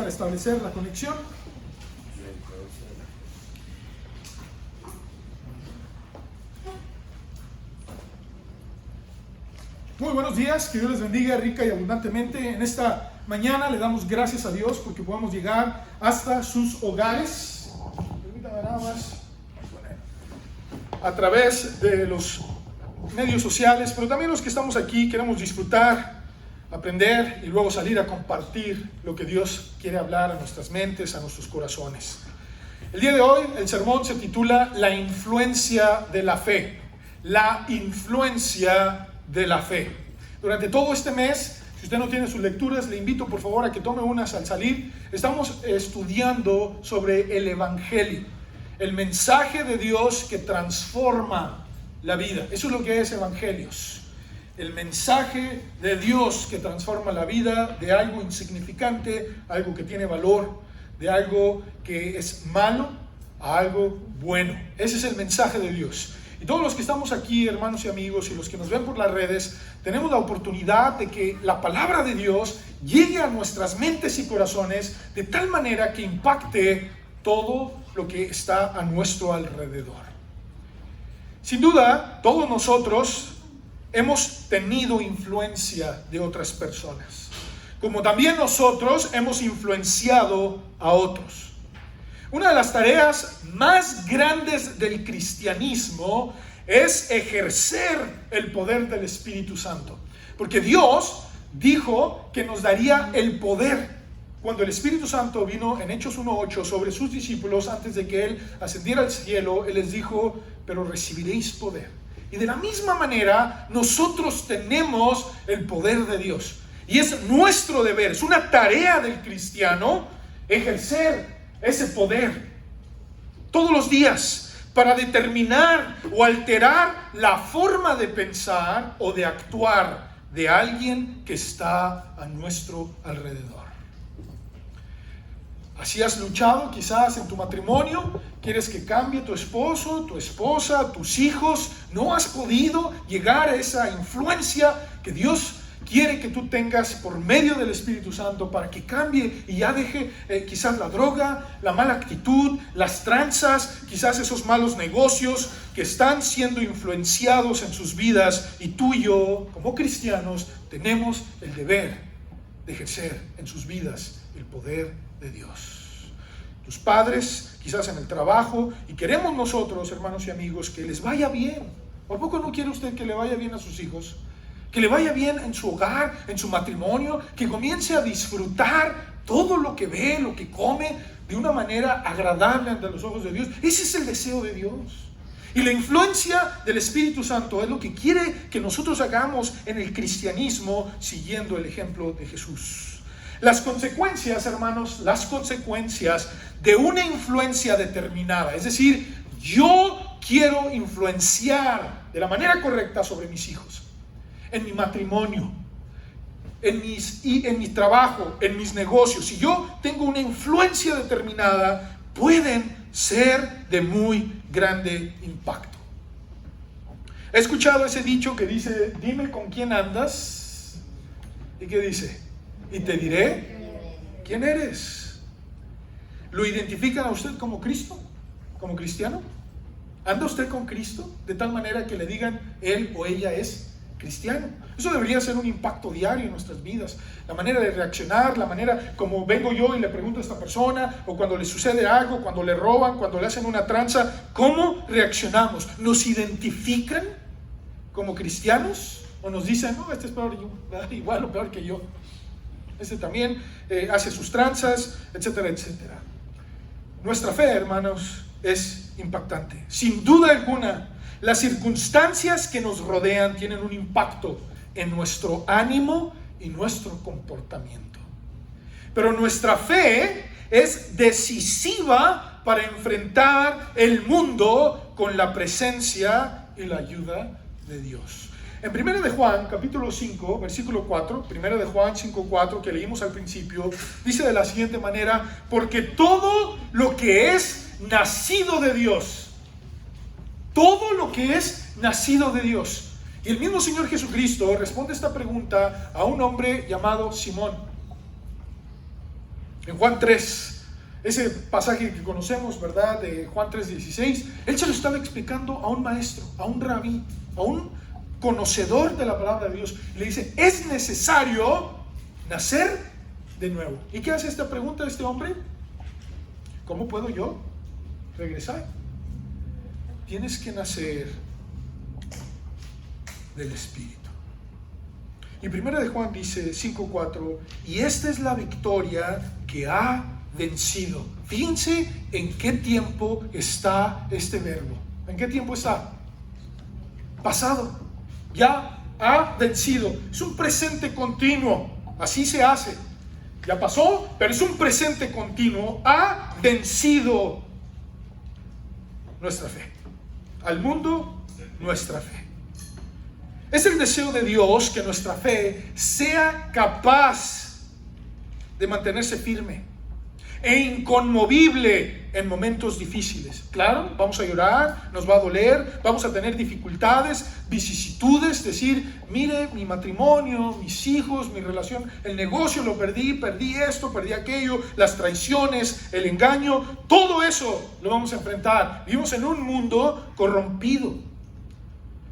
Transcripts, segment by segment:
Para establecer la conexión. Muy buenos días, que Dios les bendiga rica y abundantemente. En esta mañana le damos gracias a Dios porque podamos llegar hasta sus hogares. Permítame nada más a través de los medios sociales, pero también los que estamos aquí queremos disfrutar, aprender y luego salir a compartir lo que Dios quiere hablar a nuestras mentes, a nuestros corazones. El día de hoy el sermón se titula La influencia de la fe. La influencia de la fe. Durante todo este mes, si usted no tiene sus lecturas, le invito por favor a que tome unas al salir. Estamos estudiando sobre el Evangelio, el mensaje de Dios que transforma la vida. Eso es lo que es Evangelios. El mensaje de Dios que transforma la vida de algo insignificante, algo que tiene valor, de algo que es malo a algo bueno. Ese es el mensaje de Dios. Y todos los que estamos aquí, hermanos y amigos, y los que nos ven por las redes, tenemos la oportunidad de que la palabra de Dios llegue a nuestras mentes y corazones de tal manera que impacte todo lo que está a nuestro alrededor. Sin duda, todos nosotros hemos tenido influencia de otras personas, como también nosotros hemos influenciado a otros. Una de las tareas más grandes del cristianismo es ejercer el poder del Espíritu Santo, porque Dios dijo que nos daría el poder. Cuando el Espíritu Santo vino en Hechos 1:8 sobre sus discípulos antes de que Él ascendiera al cielo, Él les dijo, pero recibiréis poder. Y de la misma manera, nosotros tenemos el poder de Dios. Y es nuestro deber, es una tarea del cristiano ejercer ese poder todos los días para determinar o alterar la forma de pensar o de actuar de alguien que está a nuestro alrededor. Así has luchado quizás en tu matrimonio, quieres que cambie tu esposo, tu esposa, tus hijos, no has podido llegar a esa influencia que Dios quiere que tú tengas por medio del Espíritu Santo para que cambie y ya deje quizás la droga, la mala actitud, las tranzas, quizás esos malos negocios que están siendo influenciados en sus vidas, y tú y yo como cristianos tenemos el deber de ejercer en sus vidas el poder de Dios. Tus padres quizás en el trabajo, y queremos nosotros, hermanos y amigos, que les vaya bien. ¿Por poco no quiere usted que le vaya bien a sus hijos? Que le vaya bien en su hogar, en su matrimonio, que comience a disfrutar todo lo que ve, lo que come, de una manera agradable ante los ojos de Dios. Ese es el deseo de Dios. Y la influencia del Espíritu Santo es lo que quiere que nosotros hagamos en el cristianismo, siguiendo el ejemplo de Jesús. Las consecuencias, hermanos, las consecuencias de una influencia determinada, es decir, yo quiero influenciar de la manera correcta sobre mis hijos, en mi matrimonio, en mi trabajo, en mis negocios. Si yo tengo una influencia determinada, pueden ser de muy grande impacto. He escuchado ese dicho que dice, dime con quién andas, ¿y qué dice? Y te diré quién eres. ¿Lo identifican a usted como Cristo? ¿Como cristiano? ¿Anda usted con Cristo? De tal manera que le digan, él o ella es cristiano. Eso debería ser un impacto diario en nuestras vidas. La manera de reaccionar, la manera como vengo yo y le pregunto a esta persona, o cuando le sucede algo, cuando le roban, cuando le hacen una tranza, ¿cómo reaccionamos? ¿Nos identifican como cristianos? ¿O nos dicen, no, este es peor, igual o peor que yo? Este también hace sus tranzas, etcétera, etcétera. Nuestra fe, hermanos, es impactante. Sin duda alguna, las circunstancias que nos rodean tienen un impacto en nuestro ánimo y nuestro comportamiento. Pero nuestra fe es decisiva para enfrentar el mundo con la presencia y la ayuda de Dios. En 1 de Juan, capítulo 5, versículo 4, 1 de Juan 5:4, que leímos al principio, dice de la siguiente manera, porque todo lo que es nacido de Dios, todo lo que es nacido de Dios. Y el mismo Señor Jesucristo responde esta pregunta a un hombre llamado Simón. En Juan 3, ese pasaje que conocemos, ¿verdad? De Juan 3:16, él se lo estaba explicando a un maestro, a un rabí, a un conocedor de la palabra de Dios. Le dice, es necesario nacer de nuevo. ¿Y qué hace esta pregunta de este hombre? ¿Cómo puedo yo regresar? Tienes que nacer del Espíritu. Y primera de Juan dice 5:4, y esta es la victoria que ha vencido. Fíjense en qué tiempo está este verbo. ¿En qué tiempo está? Pasado. Ya ha vencido. Es un presente continuo. Así se hace. Ya pasó, pero es un presente continuo. Ha vencido nuestra fe. Al mundo, nuestra fe. Es el deseo de Dios que nuestra fe sea capaz de mantenerse firme e inconmovible en momentos difíciles. Claro, vamos a llorar, nos va a doler, vamos a tener dificultades, vicisitudes, decir, mire, mi matrimonio, mis hijos, mi relación, el negocio lo perdí esto, perdí aquello, las traiciones, el engaño, todo eso lo vamos a enfrentar. Vivimos en un mundo corrompido,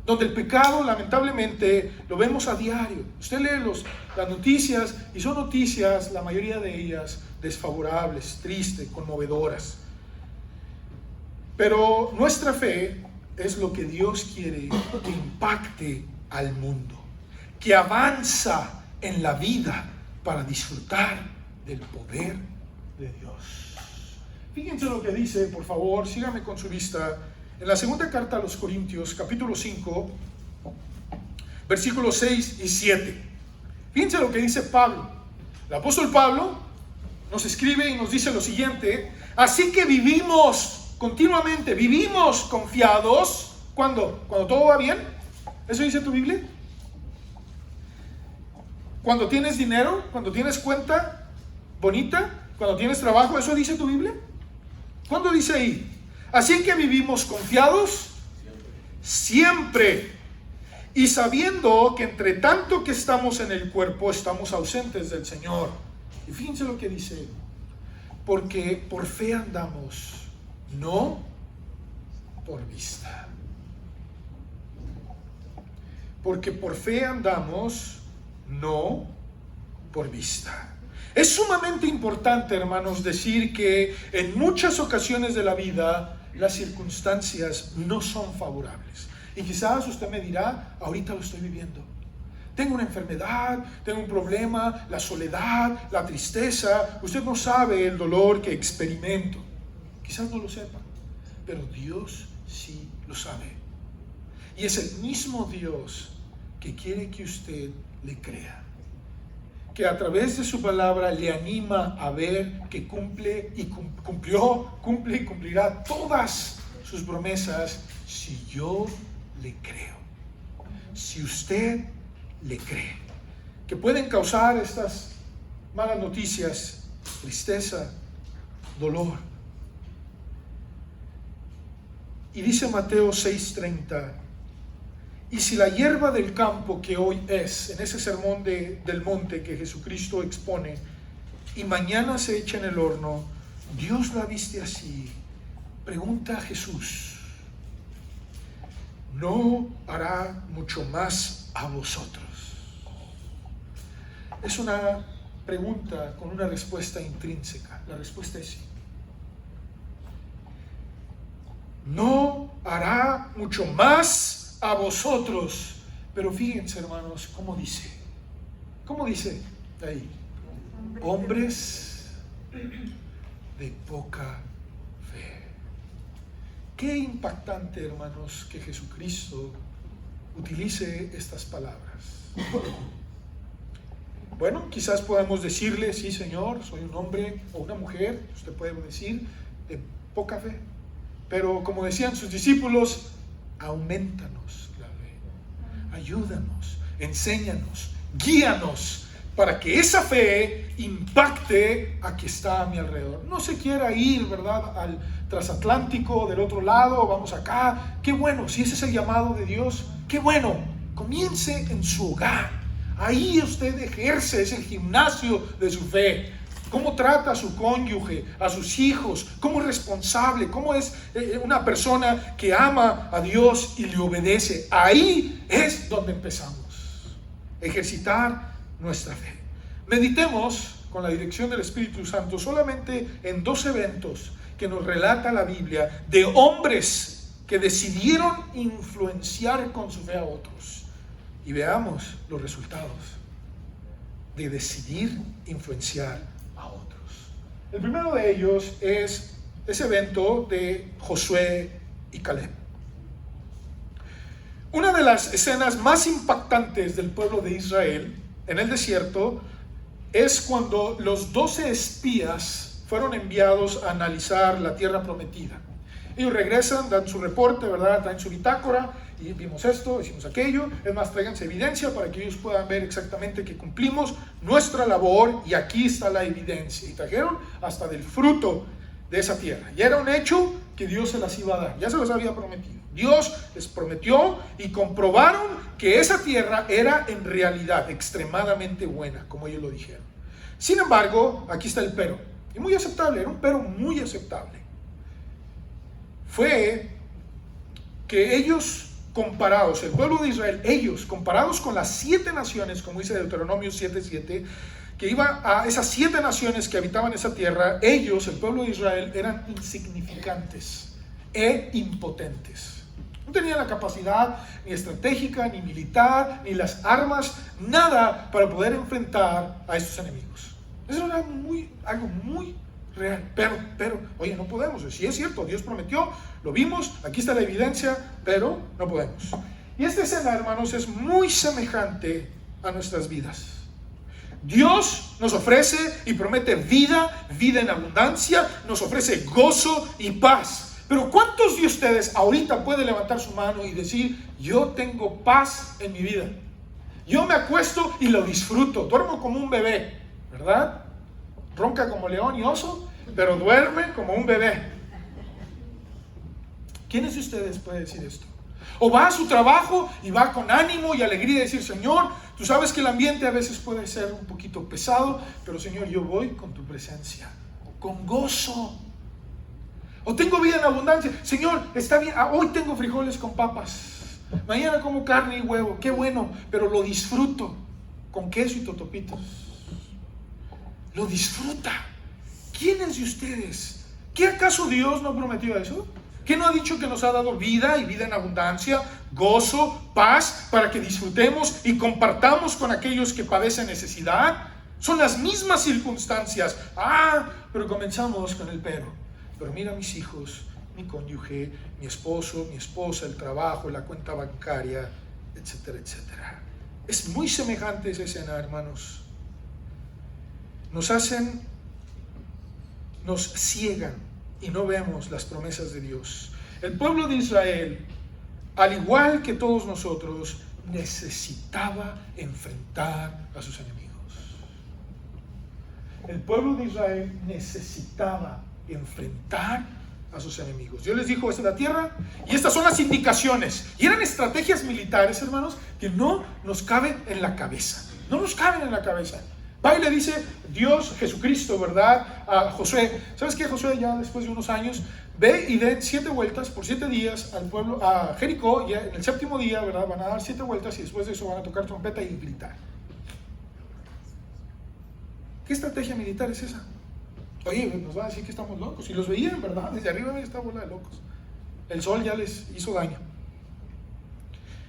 donde el pecado, lamentablemente, lo vemos a diario. Usted lee las noticias, y son noticias, la mayoría de ellas, desfavorables, tristes, conmovedoras. Pero nuestra fe es lo que Dios quiere que impacte al mundo, que avanza en la vida para disfrutar del poder de Dios. Fíjense lo que dice, por favor, síganme con su vista. En la segunda carta a los Corintios, capítulo 5, versículos 6 y 7. Fíjense lo que dice Pablo. El apóstol Pablo nos escribe y nos dice lo siguiente: así que vivimos continuamente, vivimos confiados. ¿Cuándo? ¿Cuando todo va bien? ¿Eso dice tu Biblia? ¿Cuando tienes dinero? ¿Cuando tienes cuenta bonita? ¿Cuando tienes trabajo? ¿Eso dice tu Biblia? ¿Cuándo dice ahí? Así que vivimos confiados siempre, y sabiendo que entre tanto que estamos en el cuerpo, estamos ausentes del Señor. Y fíjense lo que dice: porque por fe andamos, no por vista. Porque por fe andamos, no por vista. Es sumamente importante, hermanos, decir que en muchas ocasiones de la vida las circunstancias no son favorables. Y quizás usted me dirá, ahorita lo estoy viviendo. Tengo una enfermedad, tengo un problema, la soledad, la tristeza. Usted no sabe el dolor que experimento. Quizás no lo sepa, pero Dios sí lo sabe. Y es el mismo Dios que quiere que usted le crea, que a través de su palabra le anima a ver que cumple y cumplirá todas sus promesas si yo le creo. Si usted le cree. Que pueden causar estas malas noticias, tristeza, dolor. Y dice Mateo 6:30, y si la hierba del campo que hoy es, en ese sermón del monte que Jesucristo expone, y mañana se echa en el horno, Dios la viste así, pregunta a Jesús, ¿no hará mucho más a vosotros? Es una pregunta con una respuesta intrínseca. La respuesta es sí. No hará mucho más a vosotros. Pero fíjense, hermanos, ¿cómo dice? ¿Cómo dice ahí? Hombres de poca fe. Qué impactante, hermanos, que Jesucristo utilice estas palabras. Bueno, quizás podamos decirle, sí, Señor, soy un hombre o una mujer, usted puede decir, de poca fe. Pero como decían sus discípulos, aumentanos la fe, ayúdanos, enséñanos, guíanos, para que esa fe impacte a quien está a mi alrededor. No se quiera ir, ¿verdad?, al transatlántico del otro lado, vamos acá. Qué bueno, si ese es el llamado de Dios, qué bueno, comience en su hogar. Ahí usted ejerce, es el gimnasio de su fe. cómo trata a su cónyuge, a sus hijos, cómo es responsable, cómo es una persona que ama a Dios y le obedece. Ahí es donde empezamos. Ejercitar nuestra fe. Meditemos con la dirección del Espíritu Santo solamente en 2 eventos que nos relata la Biblia de hombres que decidieron influenciar con su fe a otros. Y veamos los resultados de decidir influenciar a otros. El primero de ellos es ese evento de Josué y Caleb. Una de las escenas más impactantes del pueblo de Israel en el desierto es cuando los 12 espías fueron enviados a analizar la tierra prometida. Ellos regresan, dan su reporte, ¿verdad? Traen su bitácora y vimos esto, hicimos aquello. Es más, tráiganse evidencia para que ellos puedan ver exactamente que cumplimos nuestra labor y aquí está la evidencia. Y trajeron hasta del fruto de esa tierra. Y era un hecho que Dios se las iba a dar, ya se las había prometido. Dios les prometió y comprobaron que esa tierra era en realidad extremadamente buena, como ellos lo dijeron. Sin embargo, aquí está el pero, y muy aceptable, era un pero muy aceptable. Fue que ellos comparados, el pueblo de Israel, ellos comparados con las 7 naciones, como dice Deuteronomio 7:7, que iba a esas 7 naciones que habitaban esa tierra, ellos, el pueblo de Israel, eran insignificantes e impotentes. No tenían la capacidad ni estratégica, ni militar, ni las armas, nada para poder enfrentar a estos enemigos. Eso era algo muy real. Pero, oye, no podemos. Si es cierto, Dios prometió, lo vimos, aquí está la evidencia, pero no podemos. Y esta escena, hermanos, es muy semejante a nuestras vidas. Dios nos ofrece y promete vida en abundancia, nos ofrece gozo y paz. Pero ¿cuántos de ustedes ahorita pueden levantar su mano y decir, yo tengo paz en mi vida? Yo me acuesto y lo disfruto, duermo como un bebé, ¿verdad? Ronca como león y oso, pero duerme como un bebé. ¿Quiénes de ustedes pueden decir esto? O va a su trabajo y va con ánimo y alegría y decir, Señor, tú sabes que el ambiente a veces puede ser un poquito pesado, pero Señor, yo voy con tu presencia, con gozo. O tengo vida en abundancia. Señor, está bien, hoy tengo frijoles con papas, mañana como carne y huevo, qué bueno, pero lo disfruto con queso y totopitos. Lo disfruta. ¿Quiénes de ustedes? ¿Qué acaso Dios no prometió eso? ¿Qué no ha dicho que nos ha dado vida y vida en abundancia, gozo, paz, para que disfrutemos y compartamos con aquellos que padecen necesidad? Son las mismas circunstancias. Pero comenzamos con el pero. Pero mira mis hijos, mi cónyuge, mi esposo, mi esposa, el trabajo, la cuenta bancaria, etcétera, etcétera. Es muy semejante esa escena, hermanos. Nos ciegan y no vemos las promesas de Dios. El pueblo de Israel, al igual que todos nosotros, necesitaba enfrentar a sus enemigos. El pueblo de Israel necesitaba enfrentar a sus enemigos. Dios les dijo, esta es la tierra y estas son las indicaciones. Y eran estrategias militares, hermanos, que no nos caben en la cabeza. No nos caben en la cabeza. Va y le dice Dios, Jesucristo, ¿verdad? A Josué. ¿Sabes qué, Josué? Ya después de unos años, ve y den 7 vueltas por 7 días al pueblo, a Jericó. Y en el 7º día, ¿verdad? Van a dar 7 vueltas y después de eso van a tocar trompeta y gritar. ¿Qué estrategia militar es esa? Oye, nos va a decir que estamos locos. Y los veían, ¿verdad? Desde arriba ven esta bola de locos. El sol ya les hizo daño.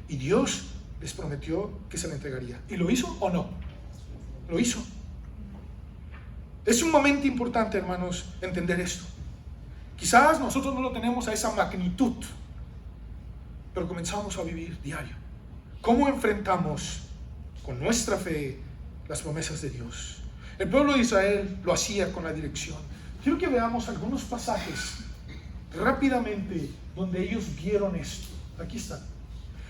Y Dios les prometió que se le entregaría. ¿Y lo hizo o no? Lo hizo. Es un momento importante, hermanos, entender esto. Quizás nosotros no lo tenemos a esa magnitud, pero comenzamos a vivir diario. ¿Cómo enfrentamos con nuestra fe las promesas de Dios? El pueblo de Israel lo hacía con la dirección. Quiero que veamos algunos pasajes rápidamente donde ellos vieron esto. Aquí están.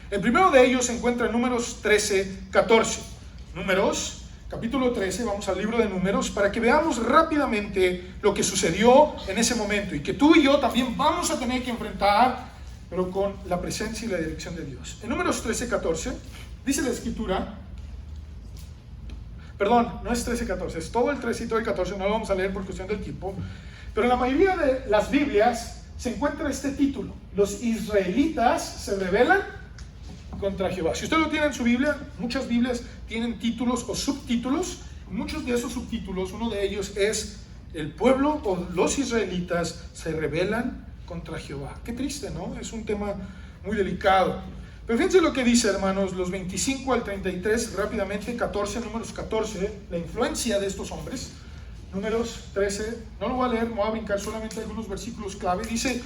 El primero de ellos se encuentra en Números 13:14. Números, capítulo 13, vamos al libro de Números para que veamos rápidamente lo que sucedió en ese momento y que tú y yo también vamos a tener que enfrentar, pero con la presencia y la dirección de Dios. En Números 13:14 dice la Escritura: Perdón, no es 13:14, es todo el 13 y todo el 14, no lo vamos a leer por cuestión del tiempo. Pero en la mayoría de las Biblias se encuentra este título: los israelitas se rebelan contra Jehová. Si usted lo tiene en su Biblia, muchas Biblias tienen títulos o subtítulos. Muchos de esos subtítulos, uno de ellos es: el pueblo o los israelitas se rebelan contra Jehová. Qué triste, ¿no? Es un tema muy delicado. Pero fíjense lo que dice, hermanos, los 25 al 33, rápidamente, 14, números 14, la influencia de estos hombres. Números 13, no lo voy a leer, me voy a brincar solamente algunos versículos clave. Dice,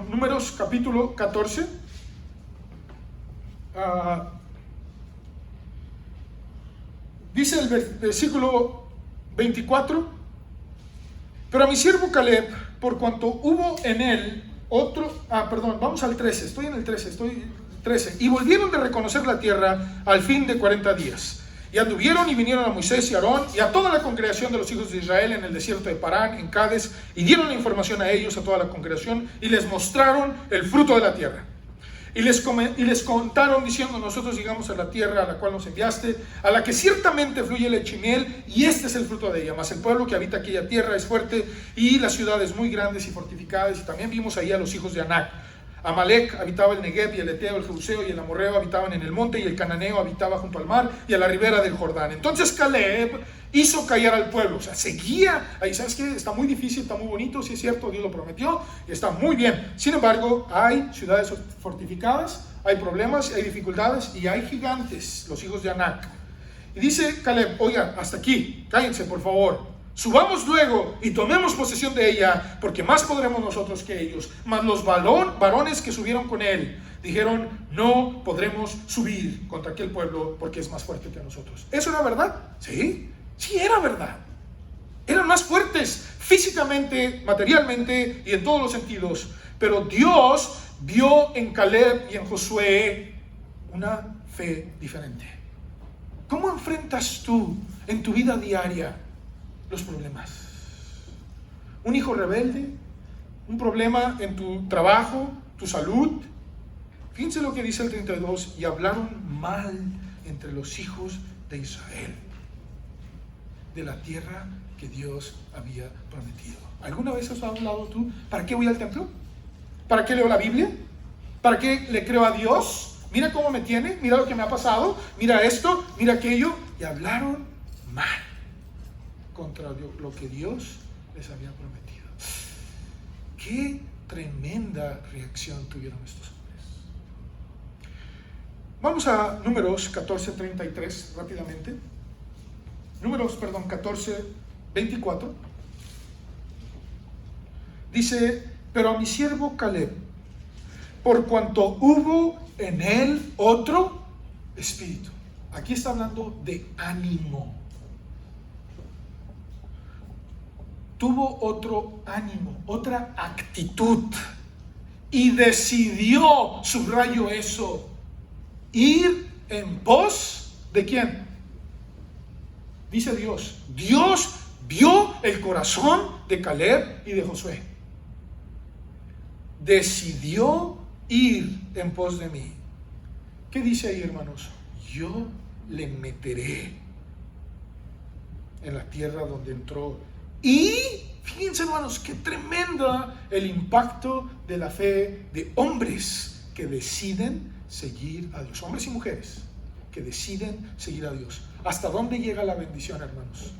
números capítulo 14, dice el versículo 24: pero a mi siervo Caleb, por cuanto hubo en él otro, vamos al 13, estoy en el 13, y volvieron de reconocer la tierra al fin de 40 días. Y anduvieron y vinieron a Moisés y Aarón y a toda la congregación de los hijos de Israel en el desierto de Parán, en Cades, y dieron la información a ellos, a toda la congregación, y les mostraron el fruto de la tierra. Y les contaron diciendo: nosotros llegamos a la tierra a la cual nos enviaste, a la que ciertamente fluye leche y miel, y este es el fruto de ella. Mas el pueblo que habita aquella tierra es fuerte, y las ciudades muy grandes y fortificadas. Y también vimos ahí a los hijos de Anac. Amalek habitaba el Negev, y el Eteo, el Jebuseo y el Amorreo habitaban en el monte, y el Cananeo habitaba junto al mar y a la ribera del Jordán. Entonces Caleb hizo callar al pueblo, o sea, seguía ahí. ¿Sabes qué? Está muy difícil, está muy bonito, sí es cierto, Dios lo prometió y está muy bien. Sin embargo, hay ciudades fortificadas, hay problemas, hay dificultades y hay gigantes, los hijos de Anac. Y dice Caleb: oigan, hasta aquí, cállense por favor. Subamos luego y tomemos posesión de ella, porque más podremos nosotros que ellos. Mas los varones que subieron con él dijeron: no podremos subir contra aquel pueblo, porque es más fuerte que nosotros. ¿Eso era verdad? Sí, sí era verdad. Eran más fuertes físicamente, materialmente y en todos los sentidos. Pero Dios vio en Caleb y en Josué una fe diferente. ¿Cómo enfrentas tú en tu vida diaria los problemas? Un hijo rebelde, un problema en tu trabajo, tu salud. Fíjense lo que dice el 32: y hablaron mal entre los hijos de Israel de la tierra que Dios había prometido. ¿Alguna vez has hablado tú? ¿Para qué voy al templo? ¿Para qué leo la Biblia? ¿Para qué le creo a Dios? Mira cómo me tiene, mira lo que me ha pasado, mira esto, mira aquello. Y hablaron mal contra lo que Dios les había prometido. Qué tremenda reacción tuvieron estos hombres. Vamos a Números 14:33 rápidamente. Números, 14:24. Dice: pero a mi siervo Caleb, por cuanto hubo en él otro espíritu. Aquí está hablando de ánimo. Tuvo otro ánimo, otra actitud, y decidió, subrayo eso, ir en pos ¿de quién? Dice Dios. Dios vio el corazón de Caleb y de Josué. Decidió ir en pos de mí. ¿Qué dice ahí, hermanos? Yo le meteré en la tierra donde entró. Y fíjense, hermanos, qué tremenda el impacto de la fe de hombres que deciden seguir a Dios. Hombres y mujeres que deciden seguir a Dios. ¿Hasta dónde llega la bendición, hermanos?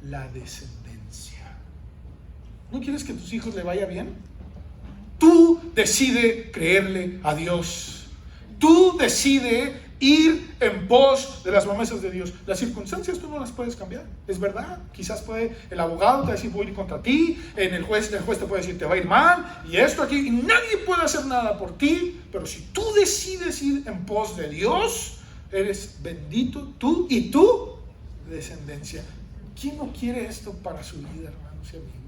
La descendencia. ¿No quieres que a tus hijos le vaya bien? Tú decide creerle a Dios. Tú decide ir en pos de las promesas de Dios. Las circunstancias tú no las puedes cambiar, es verdad. Quizás el abogado te va a decir: voy a ir contra ti. El juez te puede decir: te va a ir mal. Y esto aquí, y nadie puede hacer nada por ti. Pero si tú decides ir en pos de Dios, eres bendito, tú y tu descendencia. ¿Quién no quiere esto para su vida, hermanos y amigos?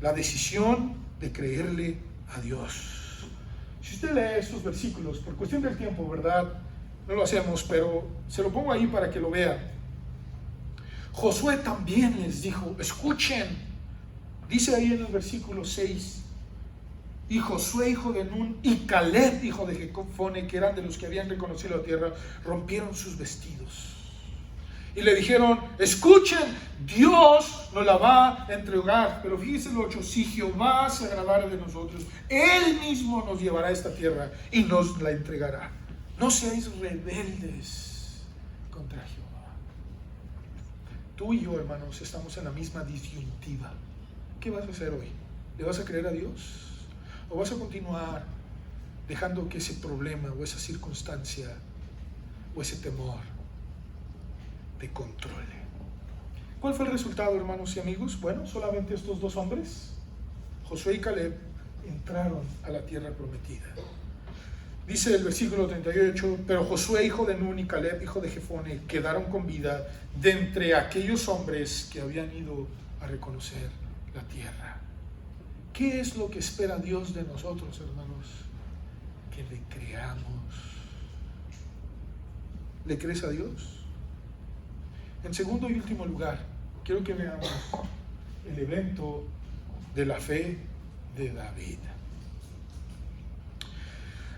La decisión de creerle a Dios. Si usted lee estos versículos, por cuestión del tiempo, ¿verdad? No lo hacemos, pero se lo pongo ahí para que lo vea. Josué también les dijo: escuchen. Dice ahí en el versículo 6: y Josué, hijo de Nun, y Caleb, hijo de Jefone, que eran de los que habían reconocido la tierra, rompieron sus vestidos. Y le dijeron, escuchen, Dios nos la va a entregar. Pero fíjense lo 8, si Jehová se agradara de nosotros, Él mismo nos llevará a esta tierra y nos la entregará. No seáis rebeldes contra Jehová. Tú y yo, hermanos, estamos en la misma disyuntiva. ¿Qué vas a hacer hoy? ¿Le vas a creer a Dios? ¿O vas a continuar dejando que ese problema o esa circunstancia o ese temor te controle? ¿Cuál fue el resultado, hermanos y amigos? Bueno, solamente estos dos hombres, Josué y Caleb, entraron a la tierra prometida. Dice el versículo 38, pero Josué, hijo de Nun, y Caleb, hijo de Jefone, quedaron con vida de entre aquellos hombres que habían ido a reconocer la tierra. ¿Qué es lo que espera Dios de nosotros, hermanos? Que le creamos. ¿Le crees a Dios? En segundo y último lugar, quiero que veamos el evento de la fe de David.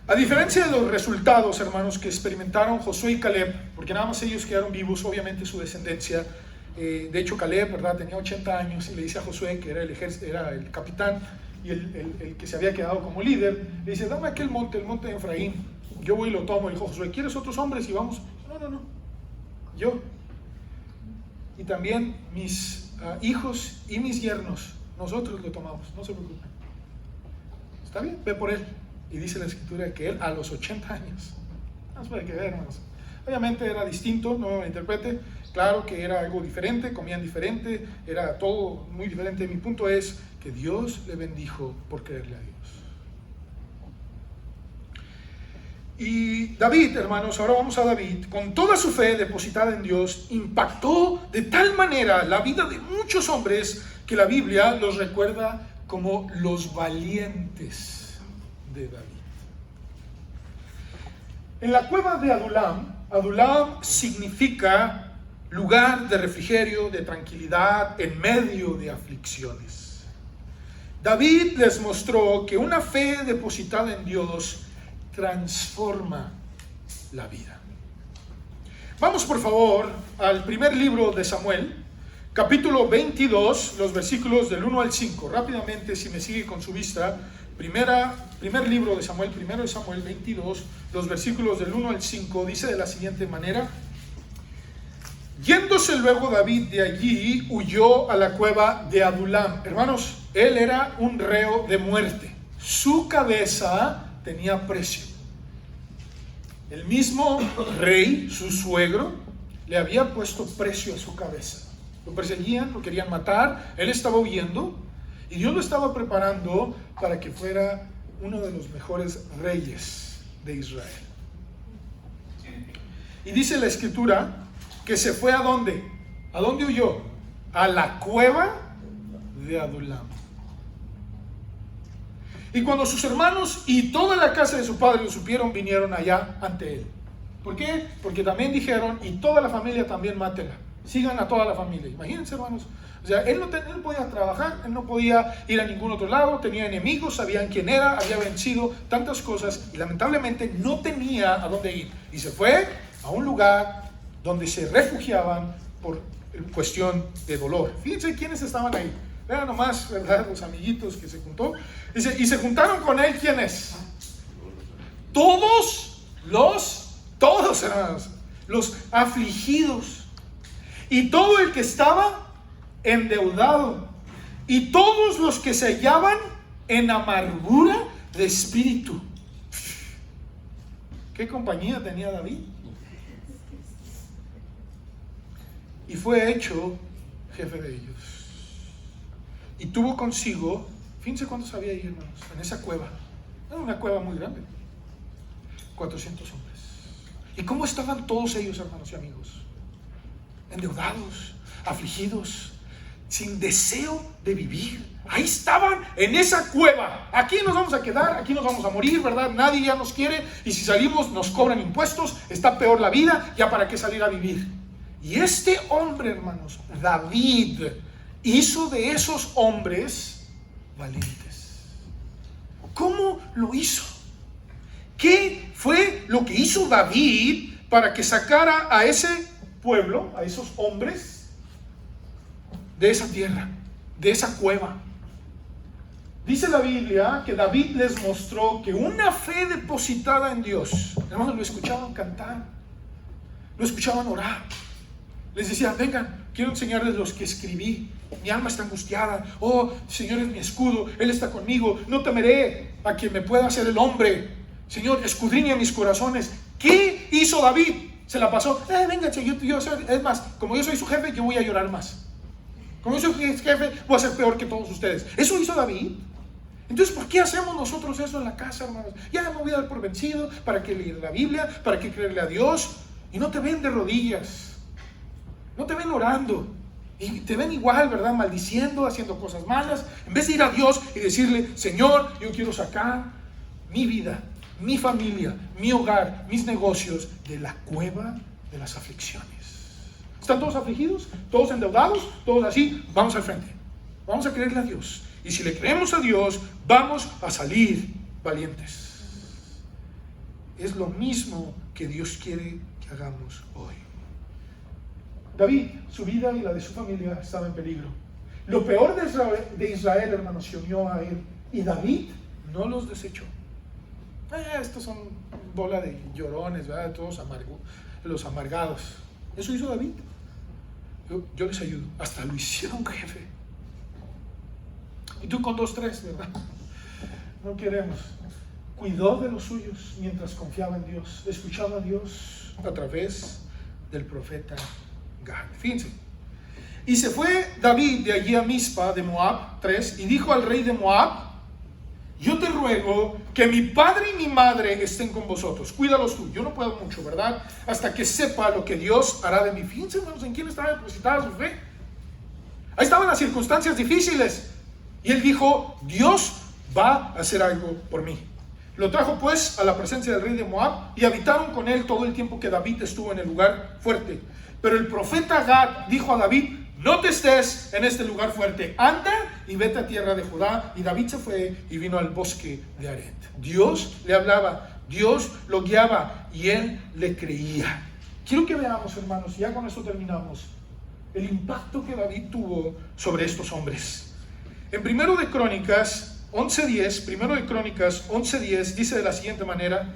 A diferencia de los resultados, hermanos, que experimentaron Josué y Caleb, porque nada más ellos quedaron vivos, obviamente su descendencia, de hecho Caleb, ¿verdad?, tenía 80 años y le dice a Josué, que era el capitán y el que se había quedado como líder, le dice, dame aquel monte, el monte de Efraín, yo voy y lo tomo. Y dijo Josué, ¿quieres otros hombres? Y vamos. No, yo y también mis hijos y mis yernos, nosotros lo tomamos, no se preocupen. Está bien, ve por él. Y dice la escritura que él a los 80 años, no se puede creer, hermanos. Obviamente era distinto, no me interprete, claro que era algo diferente, comían diferente, era todo muy diferente. Mi punto es que Dios le bendijo por creerle a Dios. Y David, hermanos, ahora vamos a David, con toda su fe depositada en Dios, impactó de tal manera la vida de muchos hombres que la Biblia los recuerda como los valientes de David. En la cueva de Adulam significa lugar de refrigerio, de tranquilidad en medio de aflicciones. David les mostró que una fe depositada en Dios transforma la vida. Vamos por favor al primer libro de Samuel, capítulo 22, los versículos del 1 al 5. Rápidamente, si me sigue con su vista, primer libro de Samuel, primero de Samuel 22, los versículos del 1 al 5, dice de la siguiente manera: yéndose luego David de allí, huyó a la cueva de Adulam. Hermanos, él era un reo de muerte. Su cabeza tenía precio. El mismo rey, su suegro, le había puesto precio a su cabeza. Lo perseguían, lo querían matar, él estaba huyendo y Dios lo estaba preparando para que fuera uno de los mejores reyes de Israel. Y dice la escritura que se fue ¿a dónde? ¿A dónde huyó? A la cueva de Adulam. Y cuando sus hermanos y toda la casa de su padre lo supieron, vinieron allá ante él. ¿Por qué? Porque también dijeron, y toda la familia también mátenla. Sigan a toda la familia. Imagínense, hermanos. O sea, él no podía trabajar, él no podía ir a ningún otro lado, tenía enemigos, sabían quién era, había vencido tantas cosas y lamentablemente no tenía a dónde ir. Y se fue a un lugar donde se refugiaban por cuestión de dolor. Fíjense quiénes estaban ahí. Vean nomás, ¿verdad? Los amiguitos que se juntó. Dice, y se juntaron con él, ¿quiénes? Todos, hermanos, los afligidos. Y todo el que estaba endeudado. Y todos los que se hallaban en amargura de espíritu. ¿Qué compañía tenía David? Y fue hecho jefe de ellos. Y tuvo consigo, fíjense cuántos había ahí, hermanos, en esa cueva. Era una cueva muy grande. 400 hombres. ¿Y cómo estaban todos ellos, hermanos y amigos? Endeudados, afligidos, sin deseo de vivir. Ahí estaban, en esa cueva. Aquí nos vamos a quedar, aquí nos vamos a morir, ¿verdad? Nadie ya nos quiere. Y si salimos nos cobran impuestos, está peor la vida, ya para qué salir a vivir. Y este hombre, hermanos, David, hizo de esos hombres valientes. ¿Cómo lo hizo? ¿Qué fue lo que hizo David para que sacara a ese pueblo, a esos hombres, de esa tierra, de esa cueva? Dice la Biblia que David les mostró que una fe depositada en Dios, hermanos, lo escuchaban cantar, lo escuchaban orar. Les decía, vengan, quiero enseñarles los que escribí. Mi alma está angustiada. Oh, Señor es mi escudo, Él está conmigo. No temeré a quien me pueda hacer el hombre. Señor, escudriña mis corazones. ¿Qué hizo David? Se la pasó. Vénganse, es más, como yo soy su jefe, yo voy a llorar más. Como yo soy su jefe, voy a ser peor que todos ustedes. ¿Eso hizo David? Entonces, ¿por qué hacemos nosotros eso en la casa, hermanos? Ya me voy a dar por vencido. ¿Para qué leer la Biblia? ¿Para qué creerle a Dios? Y no te ven de rodillas. No te ven orando. Y te ven igual, ¿verdad? Maldiciendo, haciendo cosas malas. En vez de ir a Dios y decirle, Señor, yo quiero sacar mi vida, mi familia, mi hogar, mis negocios de la cueva de las aflicciones. ¿Están todos afligidos? ¿Todos endeudados? ¿Todos así? Vamos al frente. Vamos a creerle a Dios. Y si le creemos a Dios, vamos a salir valientes. Es lo mismo que Dios quiere que hagamos hoy. David, su vida y la de su familia estaba en peligro. Lo peor de Israel, hermanos, se unió a él. Y David no los desechó. Estos son bola de llorones, ¿verdad? Todos los amargados. Eso hizo David. Yo les ayudo. Hasta lo hicieron jefe. Y tú con 2, 3, ¿verdad? No queremos. Cuidó de los suyos mientras confiaba en Dios. Escuchaba a Dios a través del profeta Gad. Fíjense. Y se fue David de allí a Mizpa de Moab, 3, y dijo al rey de Moab, yo te ruego que mi padre y mi madre estén con vosotros. Cuídalos tú. Yo no puedo mucho, ¿verdad? Hasta que sepa lo que Dios hará de mí. Fíjense, hermanos, en quién estaba depositada su fe. Ahí estaban las circunstancias difíciles. Y él dijo, Dios va a hacer algo por mí. Lo trajo pues a la presencia del rey de Moab y habitaron con él todo el tiempo que David estuvo en el lugar fuerte. Pero el profeta Gad dijo a David, no te estés en este lugar fuerte, anda y vete a tierra de Judá. Y David se fue y vino al bosque de Aret. Dios le hablaba, Dios lo guiaba y él le creía. Quiero que veamos, hermanos, ya con esto terminamos, el impacto que David tuvo sobre estos hombres. En Primero de Crónicas 11:10 dice de la siguiente manera,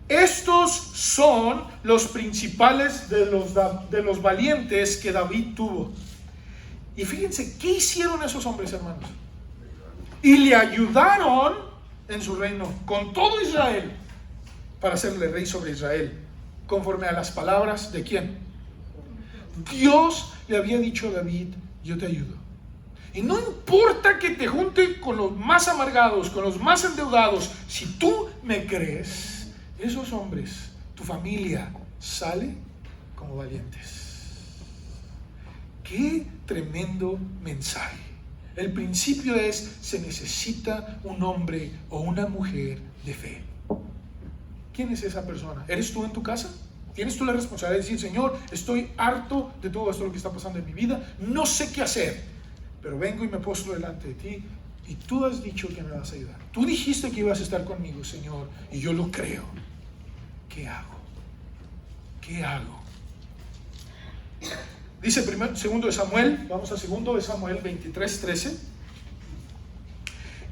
estos son los principales de los valientes que David tuvo. Y fíjense, ¿qué hicieron esos hombres, hermanos? Y le ayudaron en su reino con todo Israel para hacerle rey sobre Israel, conforme a las palabras de ¿quién? Dios le había dicho a David, yo te ayudo. Y no importa que te junte con los más amargados, con los más endeudados, si tú me crees, esos hombres, tu familia, sale como valientes. ¡Qué tremendo mensaje! El principio es, se necesita un hombre o una mujer de fe. ¿Quién es esa persona? ¿Eres tú en tu casa? ¿Tienes tú la responsabilidad de decir, Señor, estoy harto de todo esto lo que está pasando en mi vida, no sé qué hacer, pero vengo y me postro delante de ti y tú has dicho que me vas a ayudar. Tú dijiste que ibas a estar conmigo, Señor, y yo lo creo. ¿Qué hago? ¿Qué hago? Dice segundo de Samuel, vamos a segundo de Samuel 23:13.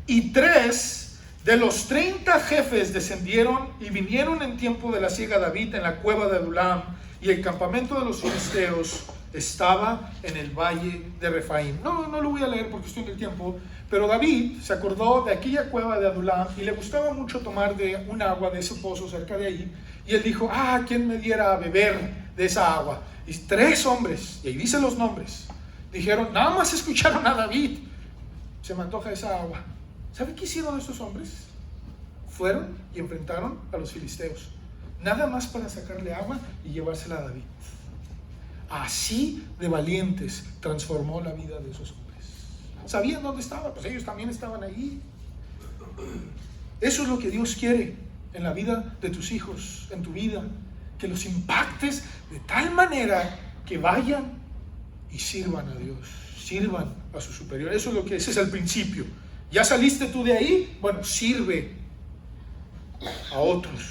Y 3 de los 30 jefes descendieron y vinieron en tiempo de la siega David en la cueva de Adulam, y el campamento de los filisteos estaba en el valle de Refaim. No lo voy a leer porque estoy en el tiempo, pero David se acordó de aquella cueva de Adulam y le gustaba mucho tomar de un agua de ese pozo cerca de ahí, y él dijo, ¿quién me diera a beber de esa agua? Y 3 hombres, y ahí dice los nombres, dijeron, nada más escucharon a David, se me antoja esa agua. ¿Sabe qué hicieron estos hombres? Fueron y enfrentaron a los filisteos, nada más para sacarle agua y llevársela a David. Así de valientes transformó la vida de esos hombres. ¿Sabían dónde estaba? Pues ellos también estaban ahí. Eso es lo que Dios quiere en la vida de tus hijos, en tu vida, que los impactes de tal manera que vayan y sirvan a Dios, sirvan a su superior. Ese es el principio. ¿Ya saliste tú de ahí? Bueno, sirve a otros.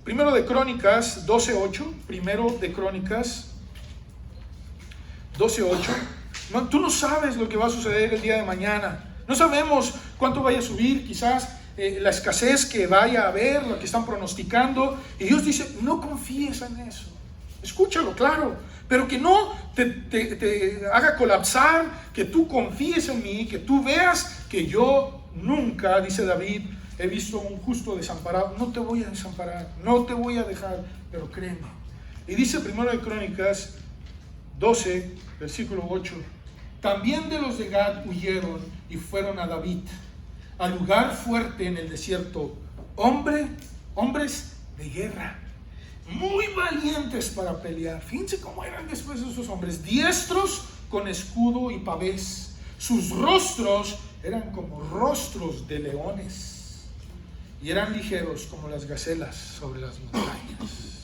Primero de Crónicas 12:8. Primero de Crónicas 12:8. No, tú no sabes lo que va a suceder el día de mañana. No sabemos cuánto vaya a subir, quizás la escasez que vaya a haber, lo que están pronosticando. Y Dios dice, no confíes en eso. Escúchalo, claro, pero que no te haga colapsar, que tú confíes en mí, que tú veas que yo nunca, dice David, he visto a un justo desamparado. No te voy a desamparar, no te voy a dejar, pero créeme. Y dice primero de Crónicas 12, versículo 8, también de los de Gad huyeron y fueron a David, al lugar fuerte en el desierto, hombres de guerra, muy valientes para pelear. Fíjense cómo eran después esos hombres, diestros con escudo y pavés. Sus rostros eran como rostros de leones y eran ligeros como las gacelas sobre las montañas.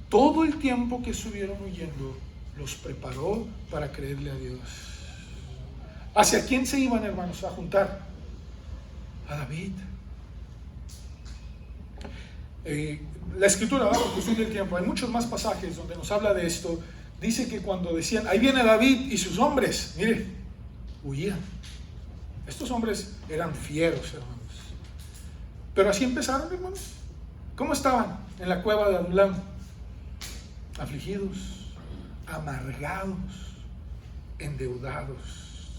Todo el tiempo que estuvieron huyendo los preparó para creerle a Dios. ¿Hacia quién se iban, hermanos, a juntar? A David. La escritura, por cuestión del tiempo, hay muchos más pasajes donde nos habla de esto. Dice que cuando decían, ahí viene David y sus hombres, mire, huían. Estos hombres eran fieros, hermanos. Pero así empezaron, hermanos. ¿Cómo estaban en la cueva de Adulam? Afligidos, amargados, endeudados.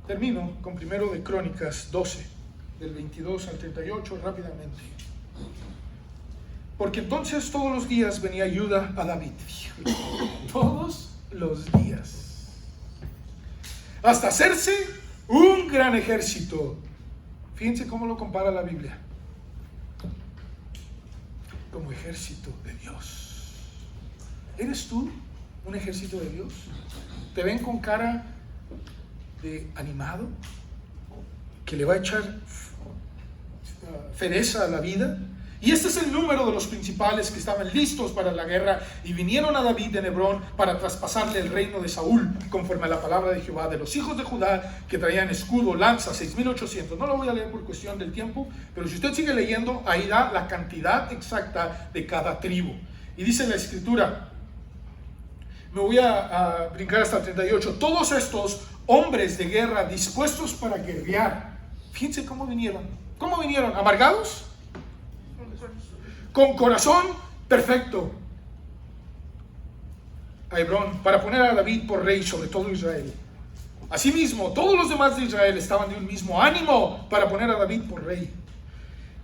Termino con primero de Crónicas 12, del 22 al 38, rápidamente. Porque entonces todos los días venía ayuda a David. Todos los días. Hasta hacerse un gran ejército. Fíjense cómo lo compara la Biblia. Como ejército de Dios. ¿Eres tú un ejército de Dios? ¿Te ven con cara de animado? ¿Que le va a echar fereza a la vida? Y este es el número de los principales que estaban listos para la guerra y vinieron a David en Hebrón para traspasarle el reino de Saúl, conforme a la palabra de Jehová, de los hijos de Judá que traían escudo, lanza, 6,800. No lo voy a leer por cuestión del tiempo, pero si usted sigue leyendo, ahí da la cantidad exacta de cada tribu. Y dice la escritura, me voy a brincar hasta el 38, todos estos hombres de guerra dispuestos para guerrear. Fíjense cómo vinieron. ¿Cómo vinieron? ¿Amargados? Con corazón perfecto a Hebrón para poner a David por rey sobre todo Israel. Asimismo, todos los demás de Israel estaban de un mismo ánimo para poner a David por rey.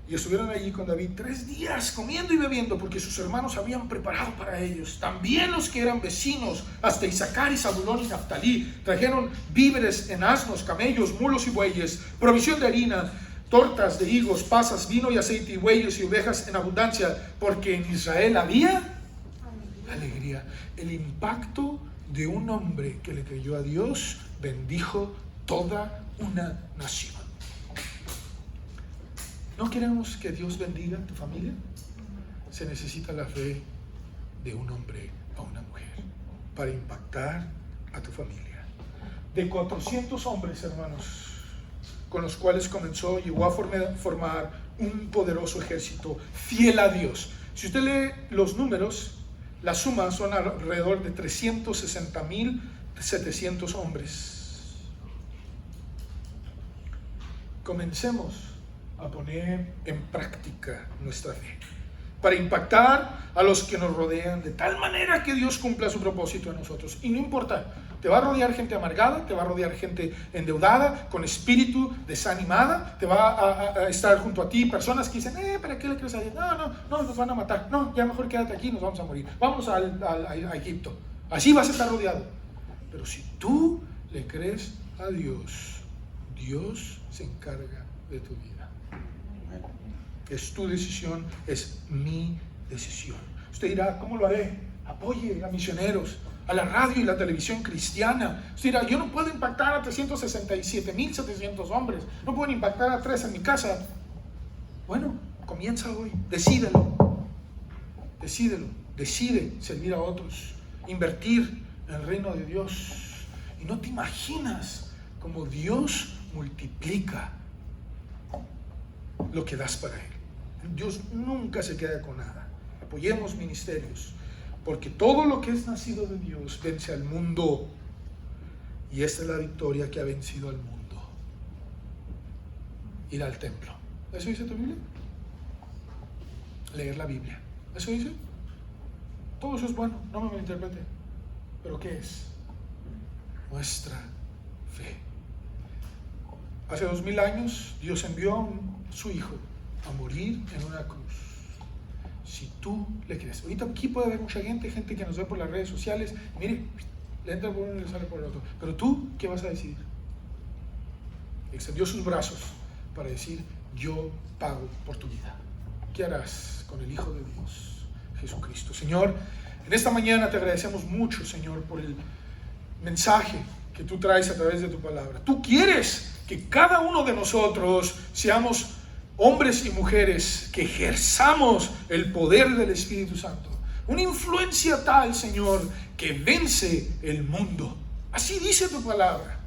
Y estuvieron allí con David 3 días comiendo y bebiendo porque sus hermanos habían preparado para ellos. También los que eran vecinos, hasta Isaacar y Zabulón y Naftalí, trajeron víveres en asnos, camellos, mulos y bueyes, provisión de harina, tortas de higos, pasas, vino y aceite, y bueyes y ovejas en abundancia, porque en Israel había alegría. El impacto de un hombre que le creyó a Dios bendijo toda una nación. ¿No queremos que Dios bendiga a tu familia? Se necesita la fe de un hombre o una mujer para impactar a tu familia. De 400 hombres, hermanos, con los cuales comenzó, llegó a formar un poderoso ejército fiel a Dios. Si usted lee los números, la suma son alrededor de 360,700 hombres. Comencemos a poner en práctica nuestra fe para impactar a los que nos rodean de tal manera que Dios cumpla su propósito en nosotros. Y no importa, te va a rodear gente amargada, te va a rodear gente endeudada, con espíritu desanimada, te va a estar junto a ti personas que dicen, ¿para qué le crees a Dios? No, nos van a matar, no, ya mejor quédate aquí, nos vamos a morir, vamos a Egipto. Así vas a estar rodeado. Pero si tú le crees a Dios, Dios se encarga de tu vida. Es tu decisión, es mi decisión. Usted dirá, ¿cómo lo haré? Apoye a misioneros, a la radio y la televisión cristiana. Usted dirá, yo no puedo impactar a 367,700 hombres, no puedo impactar a 3 en mi casa. Bueno, comienza hoy, decide servir a otros, invertir en el reino de Dios. Y no te imaginas como Dios multiplica lo que das para Él. Dios nunca se queda con nada. Apoyemos ministerios, porque todo lo que es nacido de Dios vence al mundo, y esta es la victoria que ha vencido al mundo. Ir al templo. ¿Eso dice tu Biblia? Leer la Biblia. ¿Eso dice? Todo eso es bueno, no me malinterprete. ¿Pero qué es? Nuestra fe. Hace 2000 años Dios envió a su Hijo a morir en una cruz. Si tú le crees. Ahorita aquí puede haber mucha gente que nos ve por las redes sociales. Mire, le entra por uno y le sale por el otro. Pero tú, ¿qué vas a decir? Extendió sus brazos para decir: yo pago por tu vida. ¿Qué harás con el Hijo de Dios, Jesucristo? Señor, en esta mañana te agradecemos mucho, Señor, por el mensaje que tú traes a través de tu palabra. Tú quieres que cada uno de nosotros seamos hombres y mujeres que ejerzamos el poder del Espíritu Santo. Una influencia tal, Señor, que vence el mundo. Así dice tu palabra.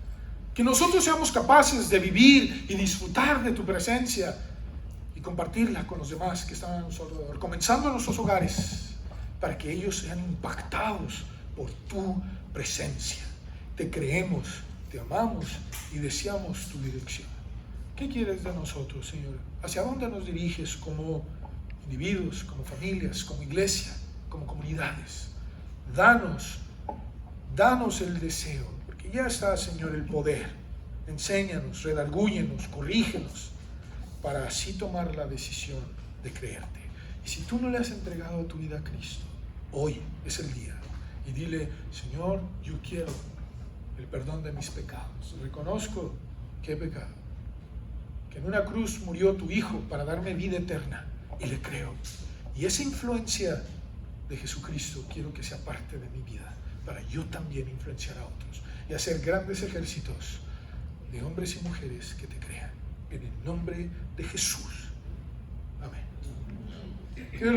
Que nosotros seamos capaces de vivir y disfrutar de tu presencia y compartirla con los demás que están a nuestro alrededor, comenzando en nuestros hogares, para que ellos sean impactados por tu presencia. Te creemos, te amamos y deseamos tu dirección. ¿Qué quieres de nosotros, Señor? ¿Hacia dónde nos diriges como individuos, como familias, como iglesia, como comunidades? Danos el deseo, porque ya está, Señor, el poder. Enséñanos, redargúyenos, corrígenos, para así tomar la decisión de creerte. Y si tú no le has entregado tu vida a Cristo, hoy es el día. Y dile: Señor, yo quiero el perdón de mis pecados. Reconozco que he pecado, que en una cruz murió tu Hijo para darme vida eterna, y le creo. Y esa influencia de Jesucristo quiero que sea parte de mi vida, para yo también influenciar a otros y hacer grandes ejércitos de hombres y mujeres que te crean. En el nombre de Jesús.